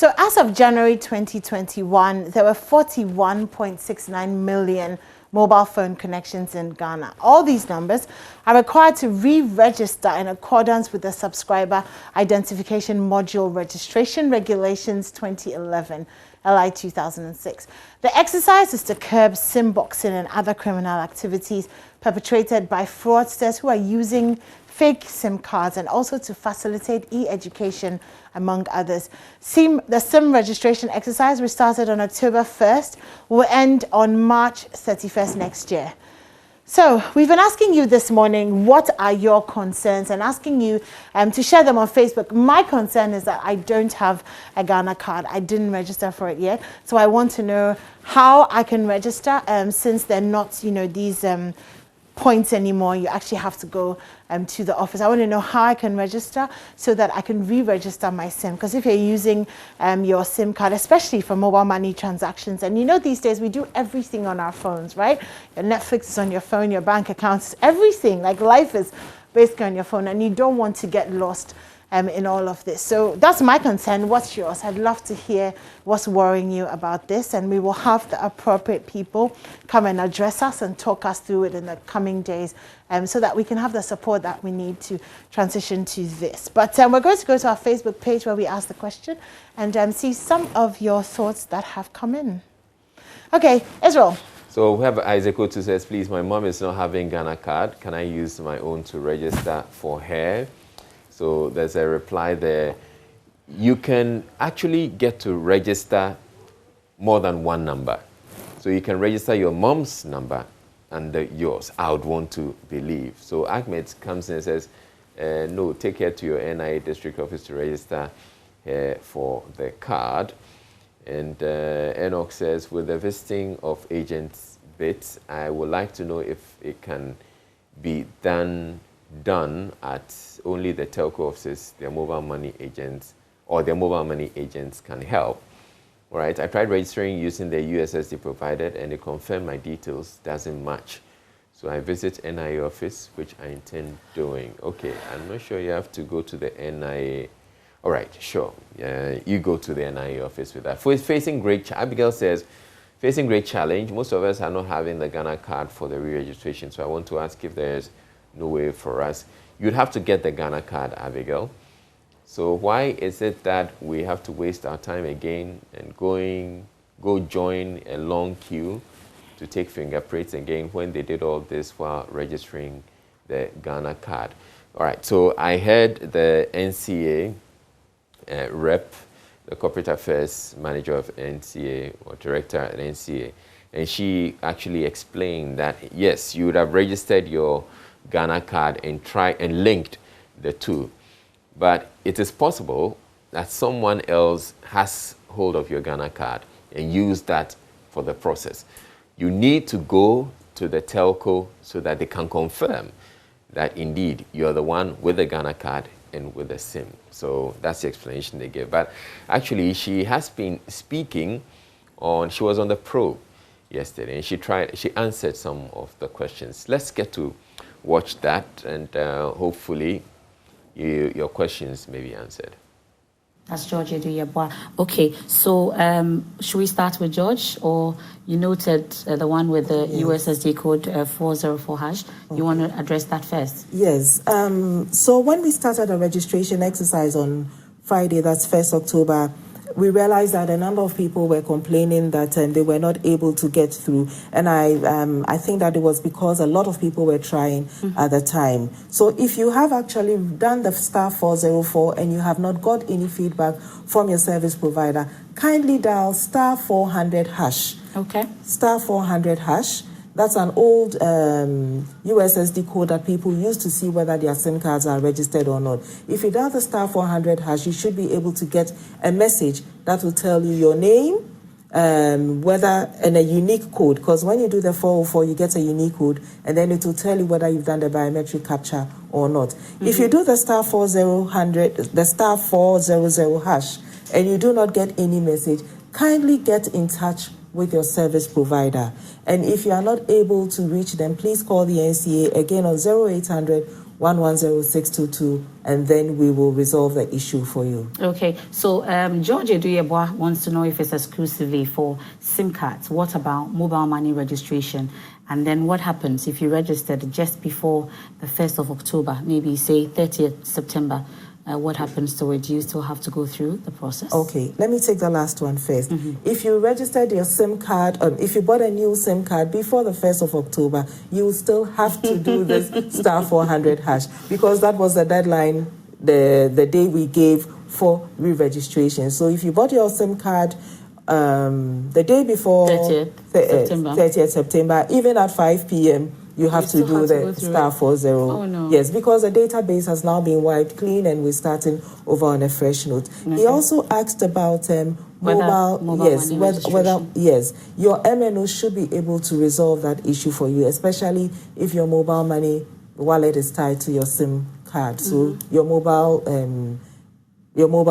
So as of January 2021, there were 41.69 million mobile phone connections in Ghana. All these numbers are required to re-register in accordance with the Subscriber Identification Module Registration Regulations 2011, LI 2006. The exercise is to curb SIM boxing and other criminal activities perpetrated by fraudsters who are using fake SIM cards, and also to facilitate e-education, among others. The SIM registration exercise, which started on October 1st, will end on March 31st next year. So we've been asking you this morning, what are your concerns, and asking you to share them on Facebook. My concern is that I don't have a Ghana card. I didn't register for it yet. So I want to know how I can register since they're not, these points anymore. You actually have to go to the office. I want to know how I can register so that I can re-register my SIM. Because if you're using your SIM card, especially for mobile money transactions, and these days we do everything on our phones, right? Your Netflix is on your phone, your bank accounts, everything. Like life is basically on your phone, and you don't want to get lost in all of this. So that's my concern. What's yours? I'd love to hear what's worrying you about this, and we will have the appropriate people come and address us and talk us through it in the coming days, so that we can have the support that we need to transition to this. But we're going to go to our Facebook page where we ask the question and see some of your thoughts that have come in. Okay, Israel. So we have Isaac who says, please, my mom is not having Ghana card. Can I use my own to register for her? So there's a reply there. You can actually get to register more than one number. So you can register your mom's number and yours. I would want to believe. So Ahmed comes in and says, no, take her to your NIA district office to register for the card. And Enoch says, with the visiting of agents bits, I would like to know if it can be done at only the telco offices, their mobile money agents, or their mobile money agents can help. All right, I tried registering using the USSD provided, and it confirmed my details doesn't match. So I visit NIA office, which I intend doing. Okay, I'm not sure you have to go to the NIA. All right, sure. You go to the NIA office with that. Facing great, Abigail says, facing great challenge. Most of us are not having the Ghana card for the re-registration. So I want to ask if there's no way for us. You'd have to get the Ghana card, Abigail. So why is it that we have to waste our time again and go join a long queue to take fingerprints again when they did all this while registering the Ghana card? All right, so I heard the NCA rep, the corporate affairs manager of NCA or director at NCA, and she actually explained that, yes, you would have registered your Ghana card and linked the two. But it is possible that someone else has hold of your Ghana card and use that for the process. You need to go to the telco so that they can confirm that indeed you're the one with the Ghana card and with the SIM. So that's the explanation they give. But actually, she has been speaking she was on the probe yesterday, and she answered some of the questions. Let's get to watch that, and hopefully your questions may be answered. That's George Eduyabwa. Okay, so should we start with George, or you noted the one with the USSD code 404 hash? Okay. You want to address that first? Yes. So when we started a registration exercise on Friday, that's 1st October, we realized that a number of people were complaining that they were not able to get through. And I think that it was because a lot of people were trying at the time. So if you have actually done the star 404 and you have not got any feedback from your service provider, kindly dial star 400 hash. Okay. Star 400 hash. That's an old USSD code that people use to see whether their SIM cards are registered or not. If you dial the star 400 hash, you should be able to get a message that will tell you your name, whether, and a unique code. Because when you do the 404, you get a unique code, and then it will tell you whether you've done the biometric capture or not. If you do the star 400 hash, and you do not get any message, kindly get in touch with your service provider. And if you are not able to reach them, please call the NCA again on 0800 110622, and then we will resolve the issue for you. Okay, so George Eduyeboah wants to know if it's exclusively for SIM cards. What about mobile money registration? And then what happens if you registered just before the 1st of October, maybe say 30th September? What happens to it? Do you still have to go through the process? Okay, let me take the last one first. If you registered your SIM card, if you bought a new SIM card before the 1st of October, you will still have to do this *400# because that was the deadline, the day we gave for re-registration. So if you bought your SIM card the day before 30th September, even at 5 p.m., you have to do the *40. Oh, no. Yes, because the database has now been wiped clean and we're starting over on a fresh note. Okay. He also asked about mobile yes, whether yes, your MNO should be able to resolve that issue for you, especially if your mobile money wallet is tied to your SIM card. So your mobile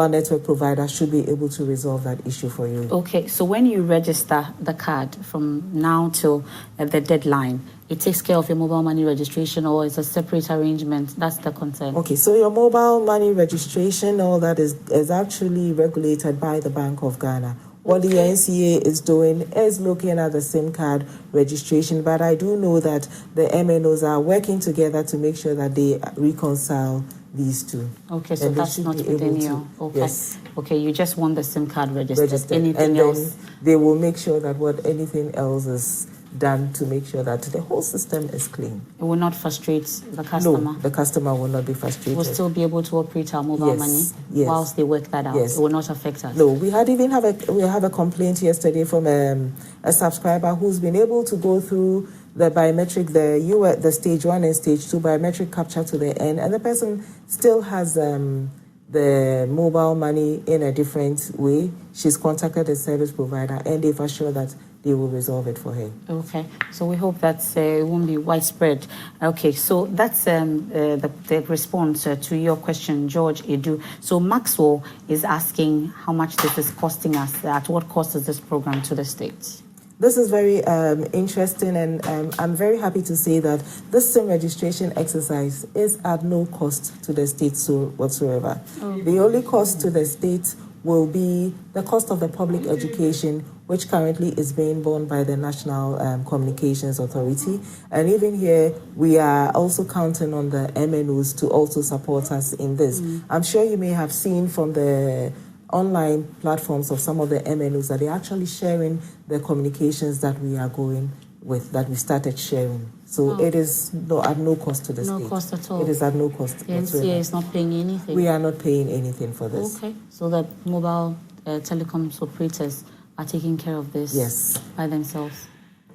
network provider should be able to resolve that issue for you. Okay, so when you register the card from now till the deadline, it takes care of your mobile money registration, or it's a separate arrangement? That's the concern. Okay, so your mobile money registration, all that is actually regulated by the Bank of Ghana. What the NCA is doing is looking at the SIM card registration, but I do know that the MNOs are working together to make sure that they reconcile these two. Okay, so that's not within your... Okay. Yes. Okay, you just want the SIM card registered. Anything and else? Then they will make sure that anything else is done to make sure that the whole system is clean. It will not frustrate the customer? No, the customer will not be frustrated. We'll still be able to operate our mobile money whilst they work that out. Yes. It will not affect us. No, we have a complaint yesterday from a subscriber who's been able to go through the biometric, the stage 1 and stage 2 biometric capture to the end, and the person still has the mobile money in a different way. She's contacted the service provider and they've assured that they will resolve it for her. Okay, so we hope that it won't be widespread. Okay, so that's the response to your question, George Edu. So Maxwell is asking how much this is costing us. At what cost is this program to the states? This is very interesting, and I'm very happy to say that this SIM registration exercise is at no cost to the states whatsoever. Okay. The only cost to the states will be the cost of the public education, which currently is being borne by the National Communications Authority. And even here, we are also counting on the MNOs to also support us in this. I'm sure you may have seen from the online platforms of some of the MNOs that they're actually sharing the communications that we are going with, that we started sharing. So it is at no cost to the state. No cost at all? It is at no cost whatsoever. The NCA is not paying anything? We are not paying anything for this. Okay, so the mobile telecoms operators are taking care of this by themselves?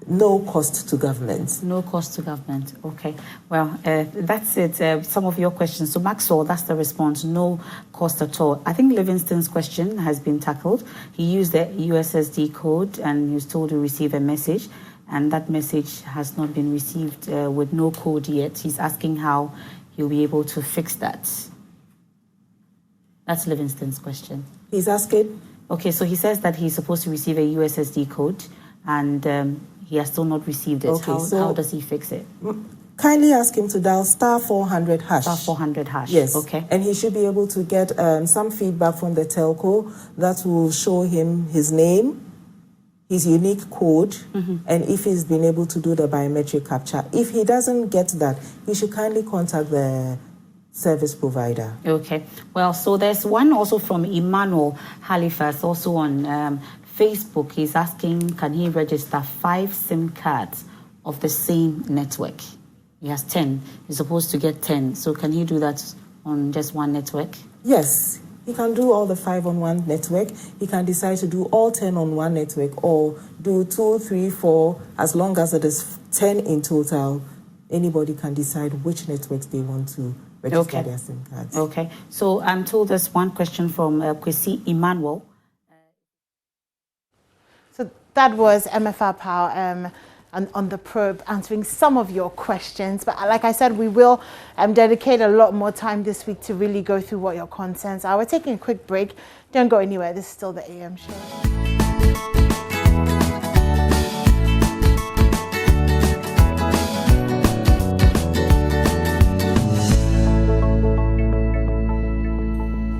No cost to government. No cost to government. Okay. Well, that's it. Some of your questions. So Maxwell, that's the response. No cost at all. I think Livingston's question has been tackled. He used the USSD code and he was told to receive a message, and that message has not been received with no code yet. He's asking how he'll be able to fix that. That's Livingston's question. He's asking? Okay, so he saes that he's supposed to receive a USSD code, and he has still not received it. Okay, how does he fix it? Kindly ask him to dial *400#. *400#. Yes. Okay. And he should be able to get some feedback from the telco that will show him his name, his unique code, and if he's been able to do the biometric capture. If he doesn't get that, he should kindly contact the service provider. Okay. Well, so there's one also from Emmanuel Halifax, also on Facebook. He's asking, can he register 5 SIM cards of the same network? He has 10. He's supposed to get 10. So can he do that on just one network? Yes. He can do all the 5 on one network. He can decide to do all 10 on one network, or do 2, 3, 4, as long as it is 10 in total. Anybody can decide which networks they want to register their SIM cards. Okay. So I'm told there's one question from Kwesi Emmanuel. So that was MFR Power on the probe, answering some of your questions. But like I said, we will dedicate a lot more time this week to really go through what your concerns are. We're taking a quick break. Don't go anywhere. This is still the AM show.